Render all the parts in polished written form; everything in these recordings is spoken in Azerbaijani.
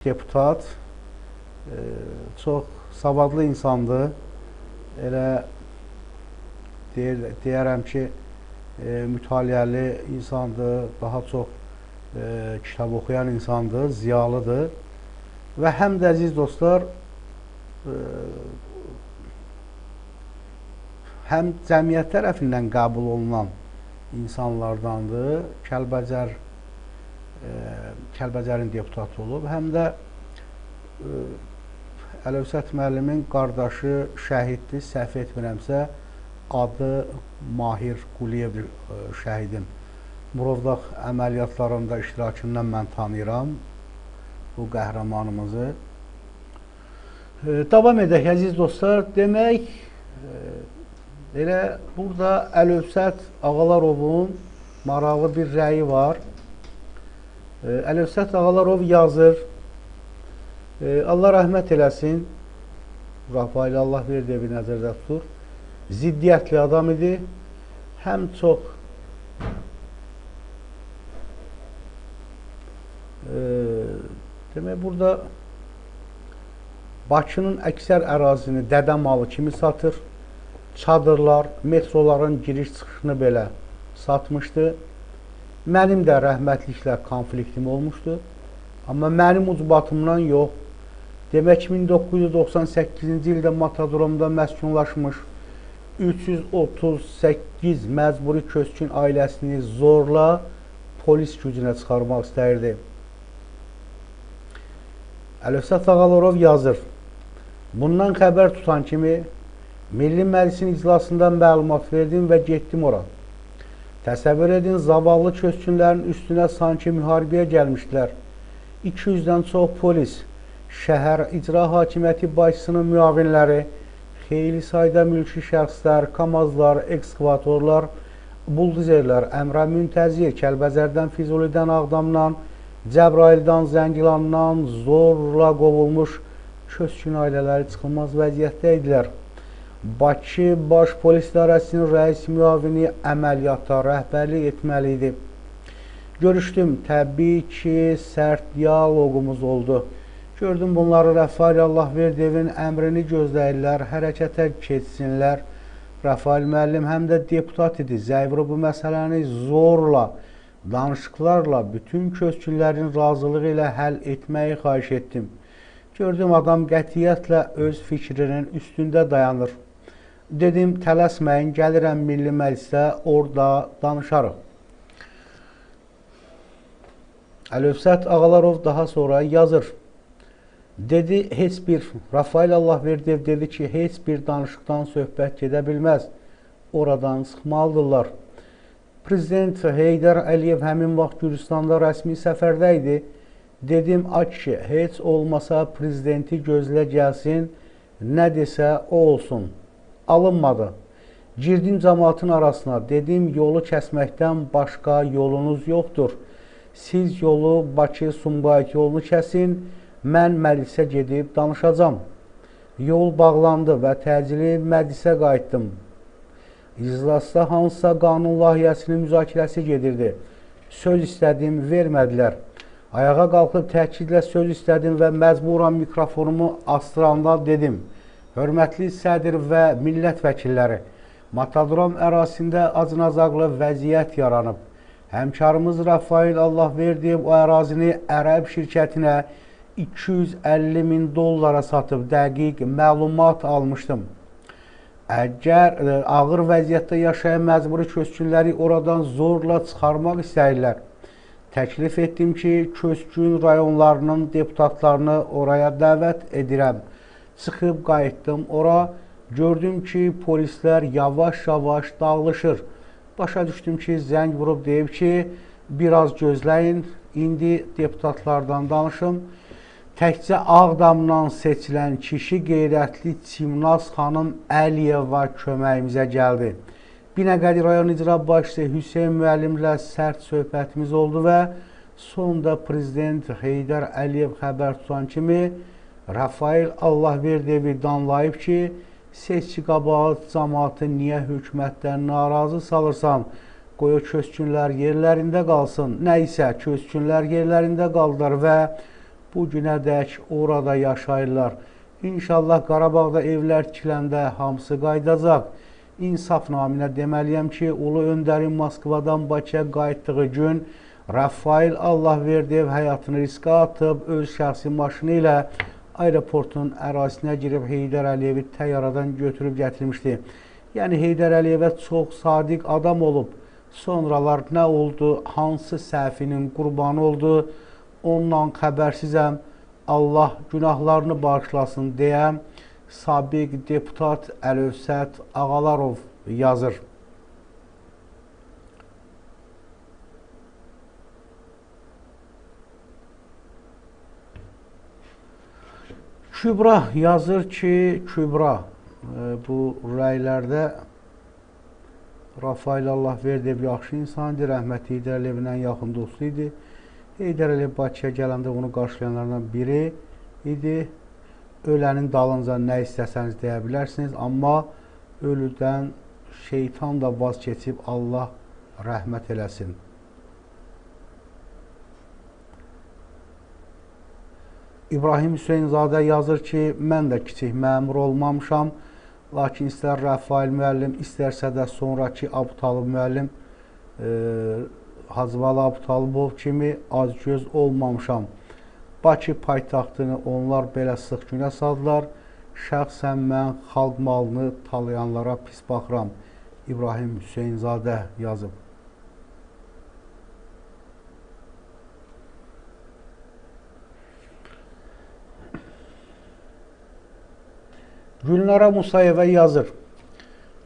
Deputat çox savadlı insandır. Elə deyərəm ki, mütaliəli insandır, daha çox kitab oxuyan insandır, ziyalıdır. Və həm də əziz dostlar, həm cəmiyyət tərəfindən qəbul olunan insanlardandır. Kəlbəcərin deputatı olub. Həm də Əlövsət müəllimin qardaşı şəhiddir, səhv etmirəmsə, adı Mahir Quliyevdir şəhidin. Murovdağ əməliyyatlarında iştirakından mən tanıyıram bu qəhrəmanımızı. Davam edək, əziz dostlar. Demək, elə burada Əlövsət Ağalarovun maraqlı bir rəyi var. Əlövsət Ağalarov yazır, Allah rəhmət eləsin, Rafail Allahverdiyevi nəzərdə tutur, ziddiyyətli adam idi, həm çox demək, burada Bakının əksər ərazini dədəmalı kimi satır, çadırlar, metroların giriş-çıxışını belə satmışdı. Mənim də rəhmətliklə konfliktim olmuşdu. Amma mənim ucbatımdan yox. Demək, 1998-ci ildə Matadromda məskunlaşmış 338 məcburi köçkün ailəsini zorla polis gücünə çıxarmaq istəyirdi. Əlövsət Ağalarov yazır, bundan xəbər tutan kimi Milli Məclisin iclasında məlumat verdim və getdim ora. Təsəvvür edin, zavallı köçkünlərin üstünə sanki müharibəyə gəlmişdilər. 200-dən çox polis, şəhər icra hakimiyyəti başçısının müavinləri, xeyli sayda mülki şəxslər, kamazlar, ekskavatorlar, buldozerlər, Əmrə Müntəzir, Kəlbəcərdən, Füzulidən, Ağdamdan, Cəbrayıldan, Zəngilandan zorla qovulmuş köçkün ailələri çıxılmaz vəziyyətdə idilər. Bakı Baş Polis İdarəsinin rəis müavini əməliyyata rəhbərlik etməli idi. Görüşdüm, təbii ki, sərt diyaloqumuz oldu. Gördüm, bunları Rafail Allahverdiyevin əmrini gözləyirlər, hərəkətə keçsinlər. Rafail müəllim həm də deputat idi. Zəvri bu məsələni zorla, danışıqlarla, bütün köçkünlərin razılığı ilə həll etməyi xahiş etdim. Gördüm, adam qətiyyətlə öz fikrinin üstündə dayanır. Dedim, tələsməyin, gəlirəm Milli Məclisdə, orada danışarıq. Əlövsət Ağalarov daha sonra yazır. Dedi, heç bir, Rafail Allahverdiyev dedi ki, heç bir danışıqdan söhbət gedə bilməz. Oradan çıxmalıdırlar. Prezident Heydər Əliyev həmin vaxt Gürcüstanda rəsmi səfərdə idi. Dedim, ki, heç olmasa prezidenti gözlə gəlsin, nə desə o olsun. Alınmadı. Girdim cəmaatın arasına, dedim, yolu kəsməkdən başqa yolunuz yoxdur. Siz yolu Bakı-Sumqayıt yolunu kəsin, mən məclisə gedib danışacam. Yol bağlandı və təcili məclisə qayıtdım. İclasda hansısa qanun layihəsinin müzakirəsi gedirdi. Söz istədim, vermədilər. Ayağa qalxıb təkidlə söz istədim və məcburan mikrofonumu astıranda dedim. Hörmətli sədr və millət vəkilləri, Matadrom ərazisində acınacaqlı vəziyyət yaranıb. Həmkarımız Rafail Allahverdiyev o ərazini ərəb şirkətinə 250 min dollara satıb dəqiq məlumat almışdım. Əgər ağır vəziyyətdə yaşayan məcburi köçkünləri oradan zorla çıxarmaq istəyirlər, təklif etdim ki, köçkün rayonlarının deputatlarını oraya dəvət edirəm. Çıxıb qayıtdım ora, gördüm ki, polislər yavaş-yavaş dağılışır. Başa düşdüm ki, zəng vurub deyib ki, biraz gözləyin, indi deputatlardan danışım. Təkcə Ağdamdan seçilən kişi qeyrətli Çimnaz xanım Əliyeva köməyimizə gəldi. Binəqədi rayon icra başçısı Hüseyin müəllimlə sərt söhbətimiz oldu və sonunda prezident Heydər Əliyev xəbər tutan kimi Rafail Allahverdiyevi danlayıb ki, seçki qabağı cəmaatı niyə hökumətdən narazı salırsan, qoy o köçkünlər yerlərində qalsın. Nəysə, köçkünlər yerlərində qaldılar və Bu günədək orada yaşayırlar. İnşallah Qarabağda evlər tikiləndə hamısı qaydacaq. İnsaf naminə deməliyəm ki, Ulu Öndərin Moskvadan Bakıya qayıtdığı gün Rafail Allahverdiyev həyatını riskə atıb, öz şəxsi maşını ilə aeroportun ərazisinə girib Heydər Əliyevi təyyaradan götürüb gətirmişdi. Yəni Heydər Əliyevə çox sadiq adam olub. Sonralar nə oldu, hansı səhvinin qurbanı oldu, ondan xəbərsizəm. Allah günahlarını bağışlasın deyə sabiq deputat Əlövsət Ağalarov yazır. Kübra yazır ki, Kübra bu rəylərdə Rafail Allahverdiyev yaxşı insan idi, rəhmətli Heydər Əliyevlə yaxın dostu idi. Heydər Əliyev Bakıya gələndə onu qarşılayanlardan biri idi. Ölənin dalınca nə istəsəniz deyə bilərsiniz, amma ölüdən şeytan da vaz keçib, Allah rəhmət eləsin. İbrahim Hüseynzadə yazır ki, mən də kiçik məmur olmamışam, lakin istər Rafail müəllim, istərsə də sonraki Abtalib müəllim, Hacıvalı Abtalıbov kimi acgöz olmamışam. Bakı paytaxtını onlar belə sıx günə saldılar. Şəxsən mən xalq malını talayanlara pis baxıram. İbrahim Hüseynzadə yazıb. Gülnara Musayevə yazır.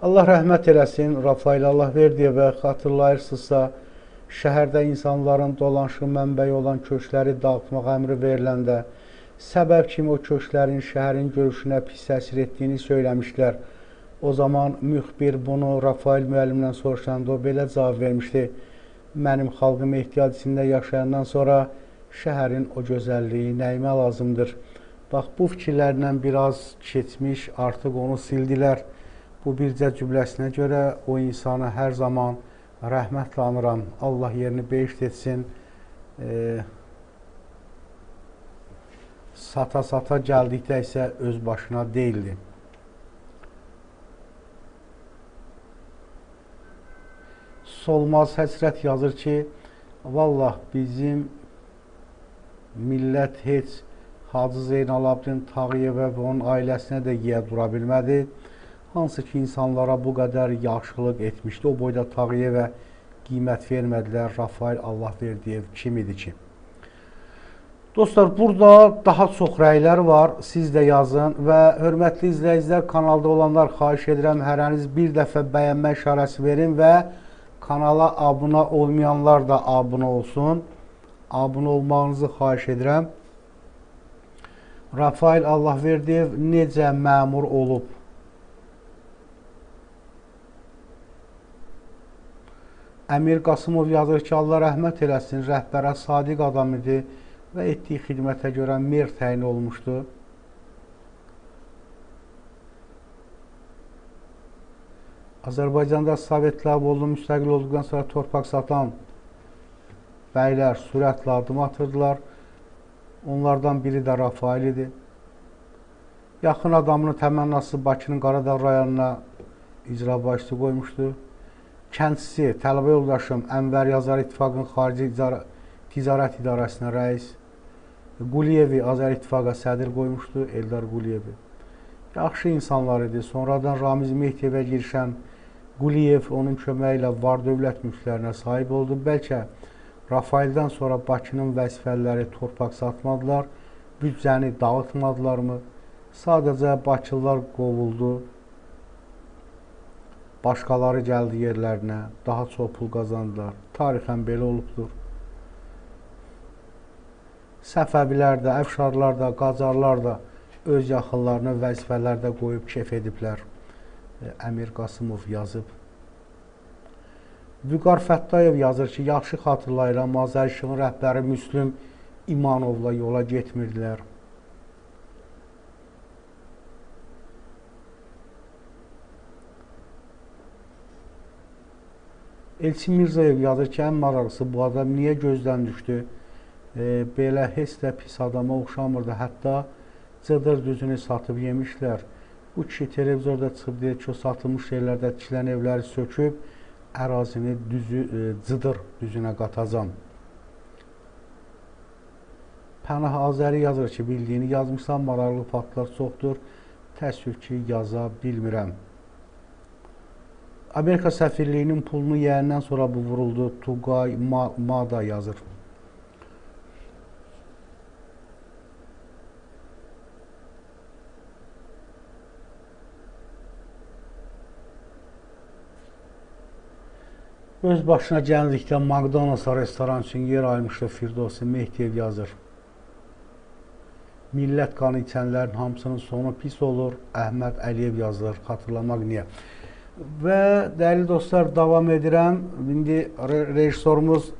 Allah rəhmət eləsin, Rafail Allahverdiyevə xatırlayırsınızsa, şəhərdə insanların dolanışıq mənbəyi olan köşkləri dağıtmaq əmri veriləndə səbəb kimi o köşklərin şəhərin görüşünə pis təsir etdiyini söyləmişlər. O zaman müxbir bunu Rafail müəllimdən soruşanda o belə cavab vermişdi. Mənim xalqım ehtiyac içində yaşayandan sonra şəhərin o gözəlliyi nəyimə lazımdır. Bax, bu fikirlərlə biraz keçmiş, artıq onu sildilər. Bu bircə cümləsinə görə o insanı hər zaman rəhmətlə anıram. Allah yerini behişt etsin. Sata-sata gəldikdə isə öz başına deyildi. Solmaz Həsrət yazır ki, vallah bizim millət heç Hacı Zeynalabdin Tağıyevə və onun ailəsinə də yiyə dura bilmədi. Hansı ki, insanlara bu qədər yaxşılıq etmişdi, o boyda Tağıyevə qiymət vermədilər. Rafail Allahverdiyev kim idi ki? Dostlar, burada daha çox rəylər var, siz də yazın və hörmətli izləyicilər, kanalda olanlar xahiş edirəm, hərəniz bir dəfə bəyənmə işarəsi verin və kanala abunə olmayanlar da abunə olsun. Abunə olmağınızı xahiş edirəm. Rafail Allahverdiyev necə məmur olub? Əmir Qasımov yazır ki, Allah rəhmət eləsin, rəhbərə sadiq adam idi və etdiyi xidmətə görə mer təyin olmuşdu. Azərbaycanda Sovetlər oldu, müstəqil olduqdan sonra torpaq satan bəylər sürətlə adım atırdılar. Onlardan biri də Rafail idi. Yaxın adamının təmənnası Bakının Qaradağ rayonuna icra başçısı qoymuşdu. Kəndisi, tələbə yoldaşım Ənvər Yazar İttifaqın Xarici Ticarət İdarəsinə rəis. Quliyevi Azər İttifaqa sədr qoymuşdu, Eldar Quliyevi. Yaxşı insanlar idi. Sonradan Ramiz Mehdiyevə girişən Quliyev onun köməyi ilə var dövlət mülklərinə sahib oldu. Bəlkə Rafaildən sonra Bakının vəzifələri torpaq satmadılar, büdcəni dağıtmadılarmı? Sadəcə Bakılılar qovuldu. Başqaları gəldi yerlərinə, daha çox pul qazandılar. Tarixən belə olubdur. Səfəvilər də, Əfşarlar da, Qacarlar da öz yaxınlarını vəzifələrdə qoyub kef ediblər. Əmir Qasımov yazıb. Vüqar Fəttayev yazır ki, yaxşı xatırlayıram, Azərişığın rəhbəri Müslüm İmanovla yola getmirdilər. Elçin Mirzayev yazır ki, ən maraqlısı bu adam niyə gözdən düşdü? Belə heç də pis adama oxşamırdı. Hətta cıdır düzünü satıb yemişlər. Bu kişi televizorda çıxıb deyir ki, o satılmış yerlərdə tikilən evləri söküb, ərazini cıdır düzünə qatacam. Pənah Azəri yazır ki, bildiyini yazmışsan, maraqlı faktlar çoxdur. Təəssüf ki, yaza bilmirəm. Amerika səfirliyinin pulunu yeyəndən sonra bu vuruldu. Tugay Mada yazır. Öz başına gəldikdə McDonald's restoran üçün yer ayırmışdı Firdevsi Mehdiyev yazır. Millət qanı içənlərin hamısının sonu pis olur. Əhməd Əliyev yazır. Xatırlamaq niyə? Və dəyərli dostlar, davam edirəm. İndi rejissorumuz